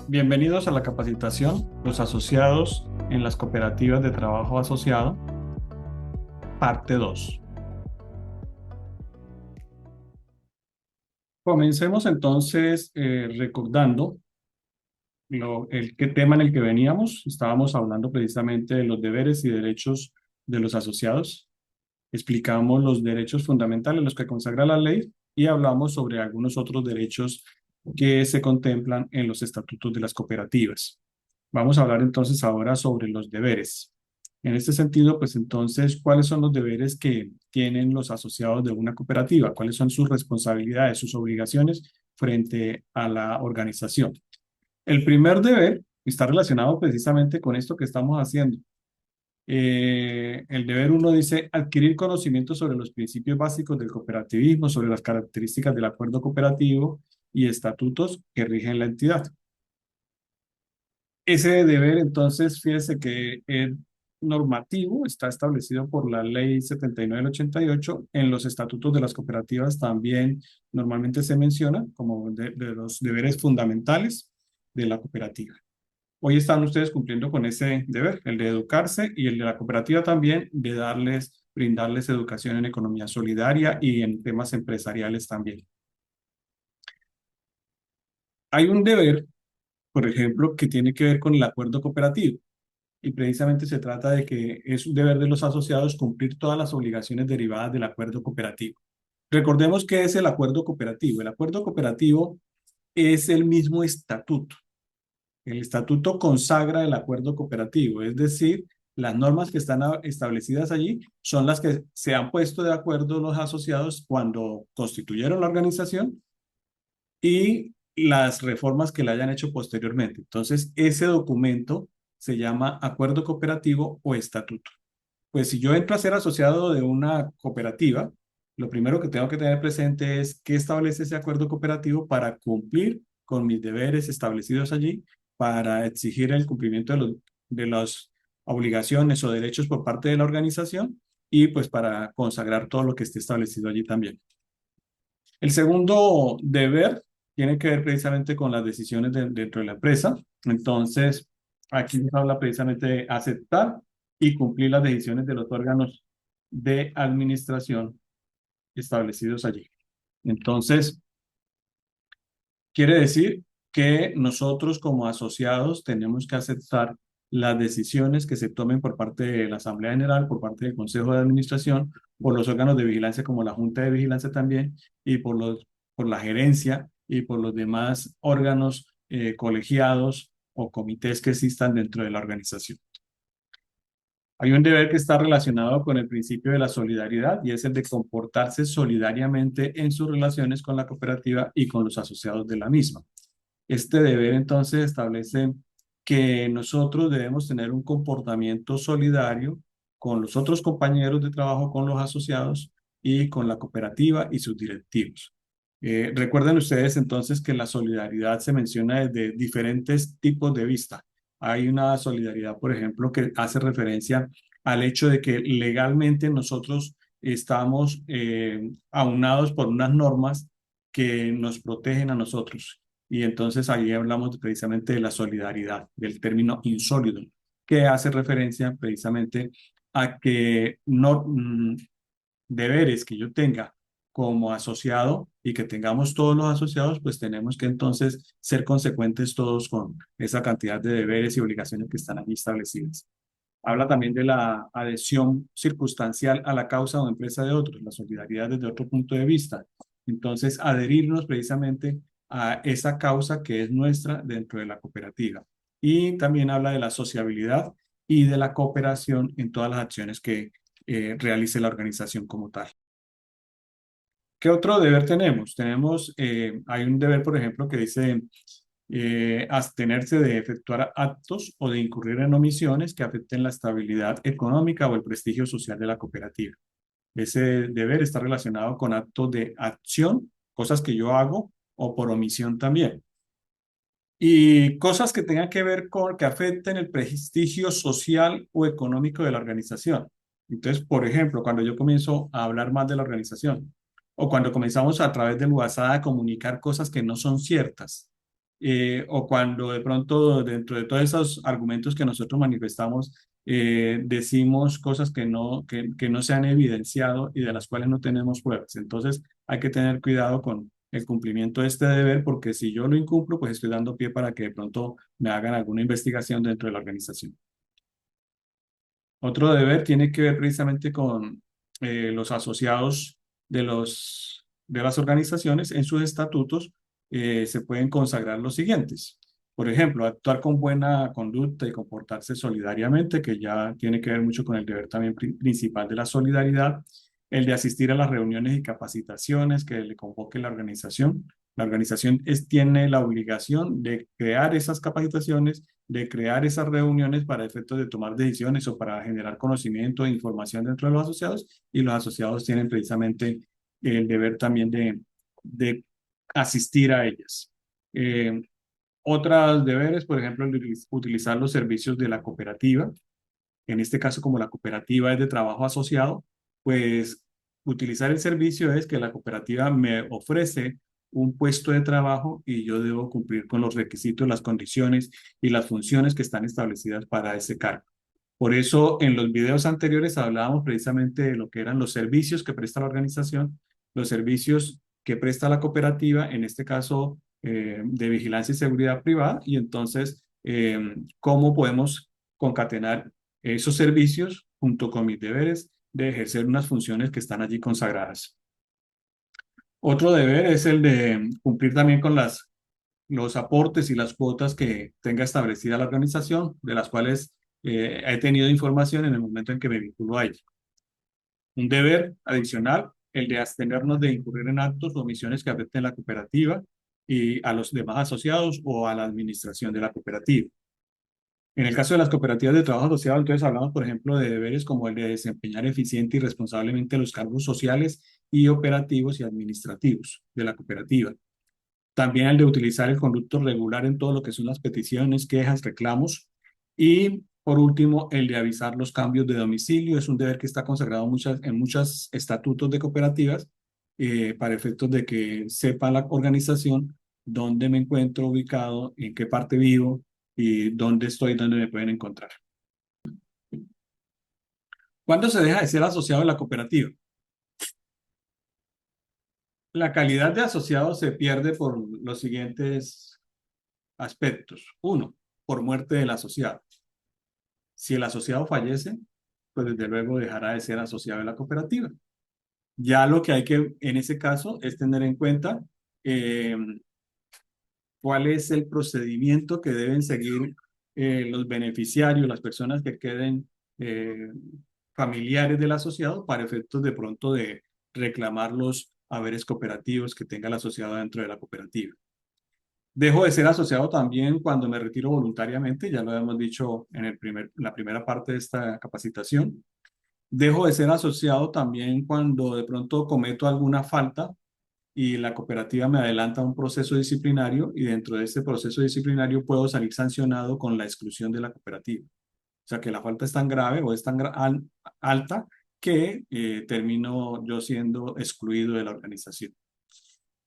Bienvenidos a la capacitación Los asociados en las cooperativas de trabajo asociado, parte 2. Comencemos entonces recordando el tema en el que veníamos. Estábamos hablando precisamente de los deberes y derechos de los asociados. Explicamos los derechos fundamentales, los que consagra la ley, y hablamos sobre algunos otros derechos que se contemplan en los estatutos de las cooperativas. Vamos a hablar entonces ahora sobre los deberes. En este sentido, pues entonces, ¿cuáles son los deberes que tienen los asociados de una cooperativa? ¿Cuáles son sus responsabilidades, sus obligaciones frente a la organización? El primer deber está relacionado precisamente con esto que estamos haciendo. El deber uno dice adquirir conocimiento sobre los principios básicos del cooperativismo, sobre las características del acuerdo cooperativo y estatutos que rigen la entidad. Ese deber, entonces, fíjese que es normativo, está establecido por la Ley 79 del 88. En los estatutos de las cooperativas también normalmente se menciona como de los deberes fundamentales de la cooperativa. Hoy están ustedes cumpliendo con ese deber, el de educarse, y el de la cooperativa también, de brindarles educación en economía solidaria y en temas empresariales también. Hay un deber, por ejemplo, que tiene que ver con el acuerdo cooperativo. Y precisamente se trata de que es un deber de los asociados cumplir todas las obligaciones derivadas del acuerdo cooperativo. Recordemos qué es el acuerdo cooperativo. El acuerdo cooperativo es el mismo estatuto. El estatuto consagra el acuerdo cooperativo, es decir, las normas que están establecidas allí son las que se han puesto de acuerdo los asociados cuando constituyeron la organización y las reformas que le hayan hecho posteriormente. Entonces, ese documento se llama acuerdo cooperativo o estatuto. Pues si yo entro a ser asociado de una cooperativa, lo primero que tengo que tener presente es qué establece ese acuerdo cooperativo para cumplir con mis deberes establecidos allí, para exigir el cumplimiento de las obligaciones o derechos por parte de la organización y pues para consagrar todo lo que esté establecido allí también. El segundo deber tiene que ver precisamente con las decisiones dentro de la empresa. Entonces, aquí nos habla precisamente de aceptar y cumplir las decisiones de los órganos de administración establecidos allí. Entonces, quiere decir que nosotros como asociados tenemos que aceptar las decisiones que se tomen por parte de la Asamblea General, por parte del Consejo de Administración, por los órganos de vigilancia como la Junta de Vigilancia también, y por la gerencia y por los demás órganos colegiados o comités que existan dentro de la organización. Hay un deber que está relacionado con el principio de la solidaridad y es el de comportarse solidariamente en sus relaciones con la cooperativa y con los asociados de la misma. Este deber entonces establece que nosotros debemos tener un comportamiento solidario con los otros compañeros de trabajo, con los asociados y con la cooperativa y sus directivos. Recuerden ustedes entonces que la solidaridad se menciona desde diferentes tipos de vista. Hay una solidaridad, por ejemplo, que hace referencia al hecho de que legalmente nosotros estamos aunados por unas normas que nos protegen a nosotros. Y entonces ahí hablamos precisamente de la solidaridad, del término insólido, que hace referencia precisamente a que no, deberes que yo tenga como asociado y que tengamos todos los asociados, pues tenemos que entonces ser consecuentes todos con esa cantidad de deberes y obligaciones que están allí establecidas. Habla también de la adhesión circunstancial a la causa o empresa de otros, la solidaridad desde otro punto de vista. Entonces, adherirnos precisamente a esa causa que es nuestra dentro de la cooperativa. Y también habla de la sociabilidad y de la cooperación en todas las acciones que realice la organización como tal. ¿Qué otro deber tenemos? Hay un deber, por ejemplo, que dice abstenerse de efectuar actos o de incurrir en omisiones que afecten la estabilidad económica o el prestigio social de la cooperativa. Ese deber está relacionado con actos de acción, cosas que yo hago, o por omisión también. Y cosas que tengan que ver con que afecten el prestigio social o económico de la organización. Entonces, por ejemplo, cuando yo comienzo a hablar más de la organización, o cuando comenzamos a través del WhatsApp a comunicar cosas que no son ciertas, o cuando de pronto dentro de todos esos argumentos que nosotros manifestamos, decimos cosas que no se han evidenciado y de las cuales no tenemos pruebas. Entonces hay que tener cuidado con el cumplimiento de este deber, porque si yo lo incumplo, pues estoy dando pie para que de pronto me hagan alguna investigación dentro de la organización. Otro deber tiene que ver precisamente con los asociados de las organizaciones. En sus estatutos se pueden consagrar los siguientes. Por ejemplo, actuar con buena conducta y comportarse solidariamente, que ya tiene que ver mucho con el deber también principal de la solidaridad. El de asistir a las reuniones y capacitaciones que le convoque la organización. La organización tiene la obligación de crear esas capacitaciones, de crear esas reuniones para efectos de tomar decisiones o para generar conocimiento e información dentro de los asociados, y los asociados tienen precisamente el deber también de asistir a ellas. Eh, Otros deberes, por ejemplo, utilizar los servicios de la cooperativa. En este caso, como la cooperativa es de trabajo asociado, pues utilizar el servicio es que la cooperativa me ofrece un puesto de trabajo y yo debo cumplir con los requisitos, las condiciones y las funciones que están establecidas para ese cargo. Por eso, en los videos anteriores hablábamos precisamente de lo que eran los servicios que presta la organización, los servicios que presta la cooperativa, en este caso de vigilancia y seguridad privada, y entonces cómo podemos concatenar esos servicios junto con mis deberes de ejercer unas funciones que están allí consagradas. Otro deber es el de cumplir también con los aportes y las cuotas que tenga establecida la organización, de las cuales he tenido información en el momento en que me vinculo a ella. Un deber adicional, el de abstenernos de incurrir en actos o omisiones que afecten a la cooperativa y a los demás asociados o a la administración de la cooperativa. En el caso de las cooperativas de trabajo asociado, entonces hablamos, por ejemplo, de deberes como el de desempeñar eficiente y responsablemente los cargos sociales y operativos y administrativos de la cooperativa. También el de utilizar el conducto regular en todo lo que son las peticiones, quejas, reclamos. Y por último, el de avisar los cambios de domicilio. Es un deber que está consagrado en muchos estatutos de cooperativas para efectos de que sepa la organización dónde me encuentro ubicado, en qué parte vivo y dónde estoy, dónde me pueden encontrar. ¿Cuándo se deja de ser asociado a la cooperativa? La calidad de asociado se pierde por los siguientes aspectos. Uno, por muerte del asociado. Si el asociado fallece, pues desde luego dejará de ser asociado de la cooperativa. Ya lo que hay que, en ese caso, es tener en cuenta eh, cuál es el procedimiento que deben seguir los beneficiarios, las personas que queden eh, familiares del asociado para efectos de pronto de reclamar los haberes cooperativos que tenga el asociado dentro de la cooperativa. Dejo de ser asociado también cuando me retiro voluntariamente, ya lo habíamos dicho en la primera parte de esta capacitación. Dejo de ser asociado también cuando de pronto cometo alguna falta y la cooperativa me adelanta un proceso disciplinario y dentro de ese proceso disciplinario puedo salir sancionado con la exclusión de la cooperativa. O sea que la falta es tan grave o es tan alta que termino yo siendo excluido de la organización.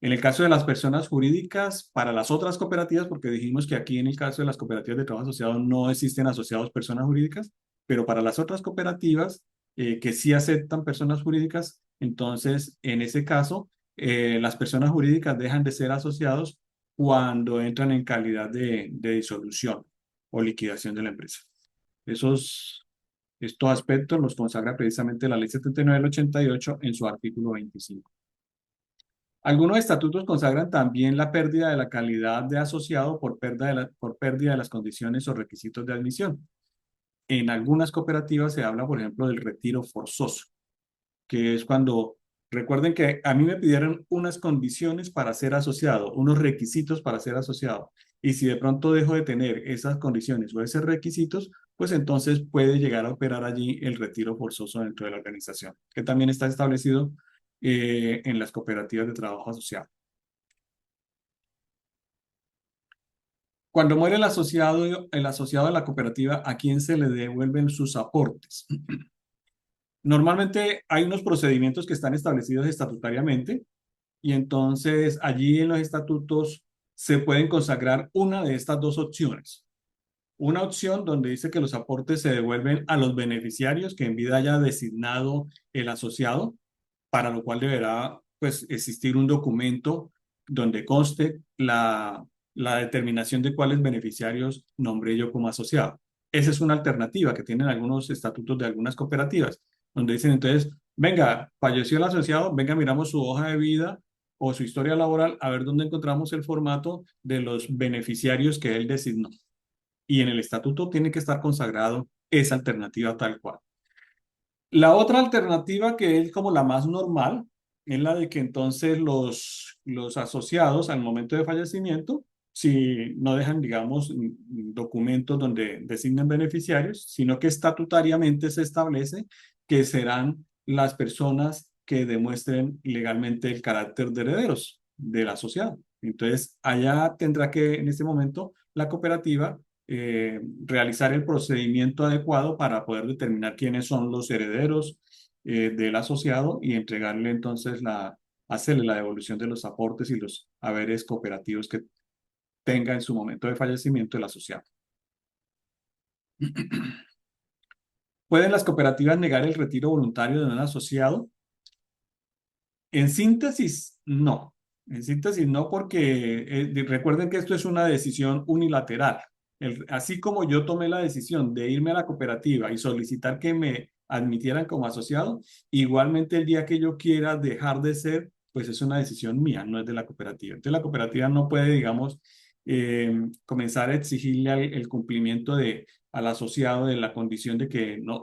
En el caso de las personas jurídicas, para las otras cooperativas, porque dijimos que aquí en el caso de las cooperativas de trabajo asociado no existen asociados personas jurídicas, pero para las otras cooperativas que sí aceptan personas jurídicas, entonces en ese caso las personas jurídicas dejan de ser asociados cuando entran en calidad de disolución o liquidación de la empresa. Estos aspectos los consagra precisamente la Ley 79 del 88 en su artículo 25. Algunos estatutos consagran también la pérdida de la calidad de asociado por pérdida de las condiciones o requisitos de admisión. En algunas cooperativas se habla, por ejemplo, del retiro forzoso, que es cuando, recuerden que a mí me pidieron unas condiciones para ser asociado, unos requisitos para ser asociado, y si de pronto dejo de tener esas condiciones o esos requisitos, pues entonces puede llegar a operar allí el retiro forzoso dentro de la organización, que también está establecido en las cooperativas de trabajo asociado. Cuando muere el asociado de la cooperativa, ¿a quién se le devuelven sus aportes? Normalmente hay unos procedimientos que están establecidos estatutariamente y entonces allí en los estatutos se pueden consagrar una de estas dos opciones. Una opción donde dice que los aportes se devuelven a los beneficiarios que en vida haya designado el asociado, para lo cual deberá pues existir un documento donde conste la determinación de cuáles beneficiarios nombré yo como asociado. Esa es una alternativa que tienen algunos estatutos de algunas cooperativas, donde dicen entonces, venga, falleció el asociado, venga, miramos su hoja de vida o su historia laboral, a ver dónde encontramos el formato de los beneficiarios que él designó. Y en el estatuto tiene que estar consagrado esa alternativa tal cual. La otra alternativa, que es como la más normal, es la de que entonces los asociados al momento de fallecimiento, si no dejan, digamos, documentos donde designen beneficiarios, sino que estatutariamente se establece que serán las personas que demuestren legalmente el carácter de herederos del asociado. Entonces, allá tendrá que, en este momento, la cooperativa realizar el procedimiento adecuado para poder determinar quiénes son los herederos del asociado y entregarle entonces hacerle la devolución de los aportes y los haberes cooperativos que tenga en su momento de fallecimiento el asociado. ¿Pueden las cooperativas negar el retiro voluntario de un asociado? En síntesis, no. En síntesis, no, porque recuerden que esto es una decisión unilateral. Así como yo tomé la decisión de irme a la cooperativa y solicitar que me admitieran como asociado, igualmente el día que yo quiera dejar de ser, pues es una decisión mía, no es de la cooperativa. Entonces la cooperativa no puede, digamos, comenzar a exigirle el cumplimiento al asociado de la condición de que, no,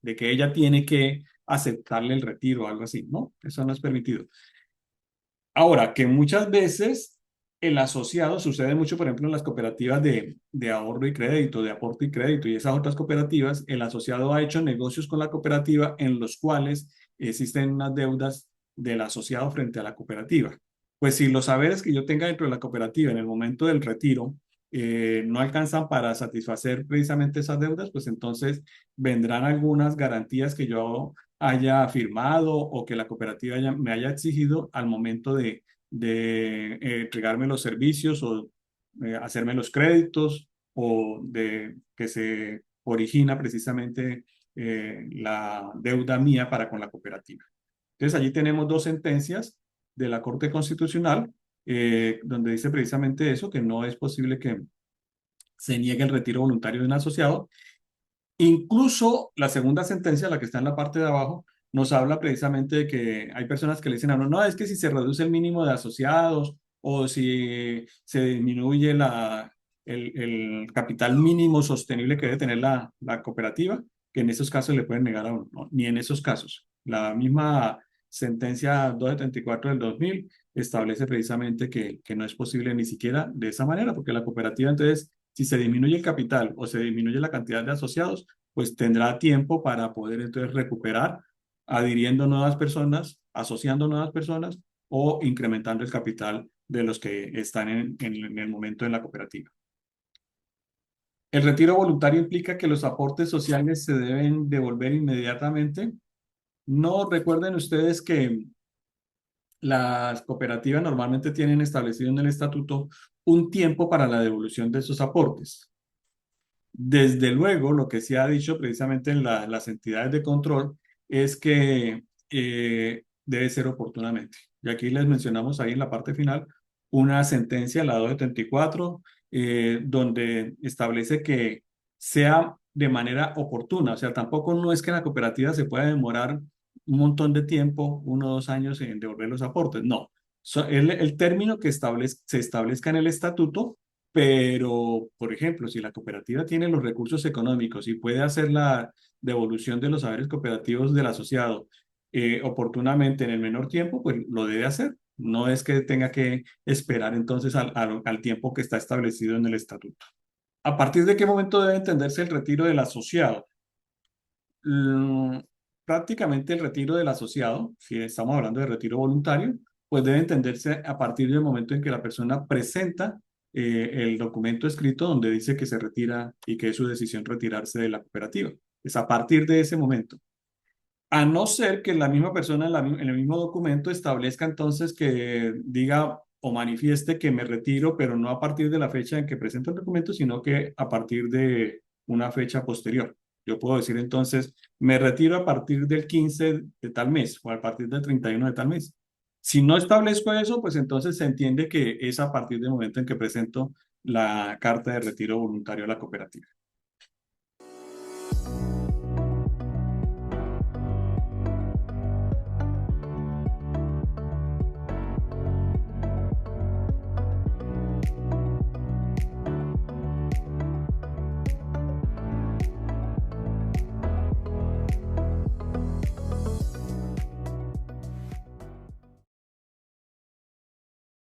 de que ella tiene que aceptarle el retiro o algo así. No, eso no es permitido. Ahora, que muchas veces el asociado, sucede mucho, por ejemplo, en las cooperativas de ahorro y crédito, de aporte y crédito y esas otras cooperativas, el asociado ha hecho negocios con la cooperativa en los cuales existen unas deudas del asociado frente a la cooperativa. Pues si los saberes que yo tenga dentro de la cooperativa en el momento del retiro no alcanzan para satisfacer precisamente esas deudas, pues entonces vendrán algunas garantías que yo haya firmado o que la cooperativa me haya exigido al momento de entregarme los servicios o hacerme los créditos o de que se origina precisamente la deuda mía para con la cooperativa. Entonces allí tenemos dos sentencias de la Corte Constitucional donde dice precisamente eso, que no es posible que se niegue el retiro voluntario de un asociado. Incluso la segunda sentencia, la que está en la parte de abajo, nos habla precisamente de que hay personas que le dicen a uno, no, es que si se reduce el mínimo de asociados o si se disminuye el capital mínimo sostenible que debe tener la cooperativa, que en esos casos le pueden negar a uno. No, ni en esos casos. La misma sentencia 274 del 2000 establece precisamente que no es posible ni siquiera de esa manera, porque la cooperativa entonces, si se disminuye el capital o se disminuye la cantidad de asociados, pues tendrá tiempo para poder entonces recuperar adhiriendo nuevas personas, asociando nuevas personas o incrementando el capital de los que están en el momento en la cooperativa. El retiro voluntario implica que los aportes sociales se deben devolver inmediatamente. No recuerden ustedes que las cooperativas normalmente tienen establecido en el estatuto un tiempo para la devolución de esos aportes. Desde luego, lo que se ha dicho precisamente en las entidades de control es que debe ser oportunamente. Y aquí les mencionamos ahí en la parte final una sentencia, la 274, donde establece que sea de manera oportuna. O sea, tampoco no es que la cooperativa se pueda demorar un montón de tiempo, 1 o 2 años en devolver los aportes. No. El término que se establezca en el estatuto, pero, por ejemplo, si la cooperativa tiene los recursos económicos y puede hacer la devolución de los saberes cooperativos del asociado oportunamente en el menor tiempo, pues lo debe hacer. No es que tenga que esperar entonces al tiempo que está establecido en el estatuto. ¿A partir de qué momento debe entenderse el retiro del asociado? Mm, Prácticamente el retiro del asociado, si estamos hablando de retiro voluntario, pues debe entenderse a partir del momento en que la persona presenta el documento escrito donde dice que se retira y que es su decisión retirarse de la cooperativa. Es a partir de ese momento. A no ser que la misma persona en el mismo documento establezca entonces que diga o manifieste que me retiro, pero no a partir de la fecha en que presento el documento, sino que a partir de una fecha posterior. Yo puedo decir entonces, me retiro a partir del 15 de tal mes o a partir del 31 de tal mes. Si no establezco eso, pues entonces se entiende que es a partir del momento en que presento la carta de retiro voluntario a la cooperativa.